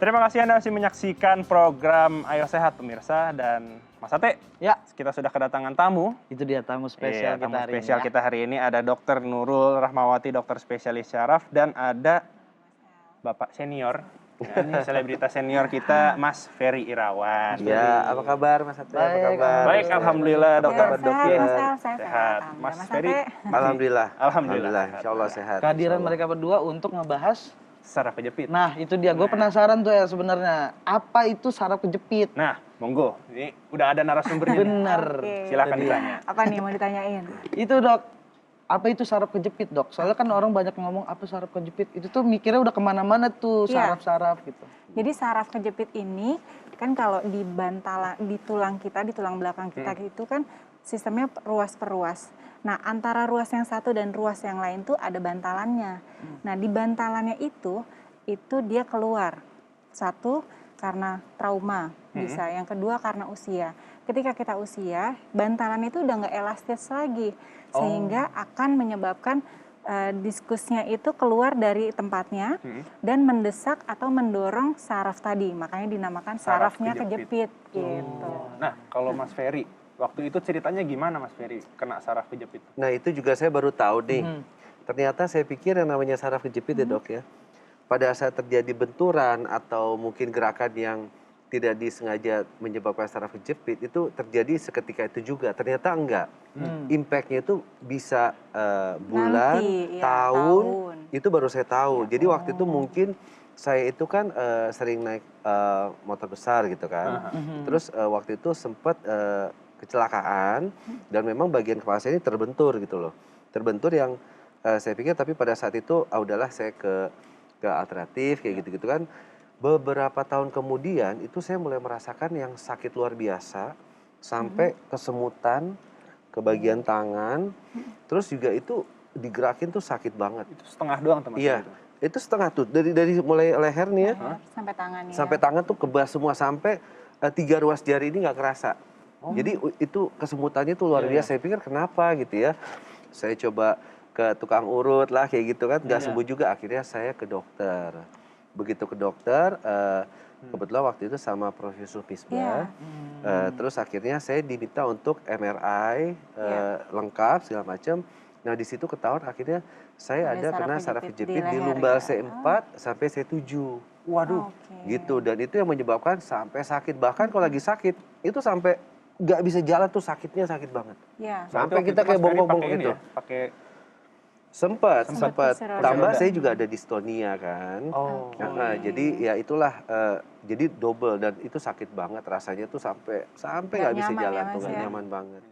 Terima kasih Anda masih menyaksikan program Ayo Sehat pemirsa dan Mas Ate. Ya, Kita sudah kedatangan tamu. itu dia tamu spesial Tamu kita hari spesial ini. kita hari ini ada Dr. Nurul Rahmawati, dokter spesialis syaraf, dan ada Bapak senior, ya, ini selebritas senior kita, Mas Ferry Irawan. Ya, apa kabar Mas Ate? Apa Baik, kabar? Baik, alhamdulillah, dokter. kabar, dokter? Sehat. Mas Ferry? Alhamdulillah. Alhamdulillah. Insya Allah sehat. Kehadiran insya Allah. mereka berdua untuk ngebahas. Saraf kejepit. Nah, itu dia. Gue penasaran tuh ya sebenarnya. Apa itu saraf kejepit? Nah, monggo. Ini udah ada narasumbernya. Bener. Oke. Silakan Itu dia. ditanya. Apa nih mau ditanyain? Itu dok. Apa itu saraf kejepit dok? Soalnya kan orang banyak ngomong apa saraf kejepit. Itu tuh mikirnya udah kemana-mana tuh Iya. saraf-saraf gitu. Jadi saraf kejepit ini kan kalau di bantalan, di tulang kita, di tulang belakang kita itu kan sistemnya ruas per ruas. Nah, antara ruas yang satu dan ruas yang lain tuh ada bantalannya. Nah, di bantalannya itu dia keluar. Satu, karena trauma bisa. Yang kedua, karena usia. Ketika kita usia, bantalan itu udah nggak elastis lagi. Sehingga akan menyebabkan diskusnya itu keluar dari tempatnya dan mendesak atau mendorong saraf tadi. Makanya dinamakan Saraf sarafnya kejepit. kejepit. Gitu. Nah, kalau Mas Ferry, waktu itu ceritanya gimana Mas Ferry kena saraf kejepit? Nah, itu juga saya baru tahu nih. Ternyata saya pikir yang namanya saraf kejepit ya dok ya. Pada saat terjadi benturan atau mungkin gerakan yang tidak disengaja menyebabkan saraf kejepit itu terjadi seketika itu juga. Ternyata enggak. Impact-nya itu bisa bulan, Nanti, ya, tahun, tahun. itu baru saya tahu. Jadi waktu itu mungkin saya itu kan sering naik motor besar gitu kan. Terus waktu itu sempat kecelakaan dan memang bagian kepala saya ini terbentur gitu loh. Terbentur yang saya pikir tapi pada saat itu udahlah saya ke alternatif kayak gitu-gitu kan. Beberapa tahun kemudian itu saya mulai merasakan yang sakit luar biasa sampai kesemutan ke bagian tangan. Terus juga itu digerakin tuh sakit banget. Itu setengah doang teman. Iya, itu setengah tuh dari mulai leher nih ya Sampai tangannya. sampai tangan tuh kebas semua sampai 3 ruas jari ini nggak kerasa. Jadi itu kesemutannya tuh luar biasa. Saya pikir kenapa gitu ya. Saya coba ke tukang urut lah kayak gitu kan, nggak sembuh juga. Akhirnya saya ke dokter. Begitu ke dokter, kebetulan waktu itu sama Profesor Pisba. Terus akhirnya saya diminta untuk MRI lengkap segala macam. Nah di situ ketahuan akhirnya saya ada kena saraf kejepit di lumbal C4 sampai C7. Waduh, gitu. Dan itu yang menyebabkan sampai sakit. Bahkan kalau lagi sakit itu sampai nggak bisa jalan tuh sakitnya sakit banget. Iya. Sampai kita kayak bongkok-bongkok gitu. Pakai Sempat. Kursi roda. Tambah saya juga ada dystonia kan. Oh. Nah, jadi ya itulah jadi double dan itu sakit banget rasanya tuh sampai nggak bisa nyaman jalan ya, tuh Mas, nggak ya? nyaman banget.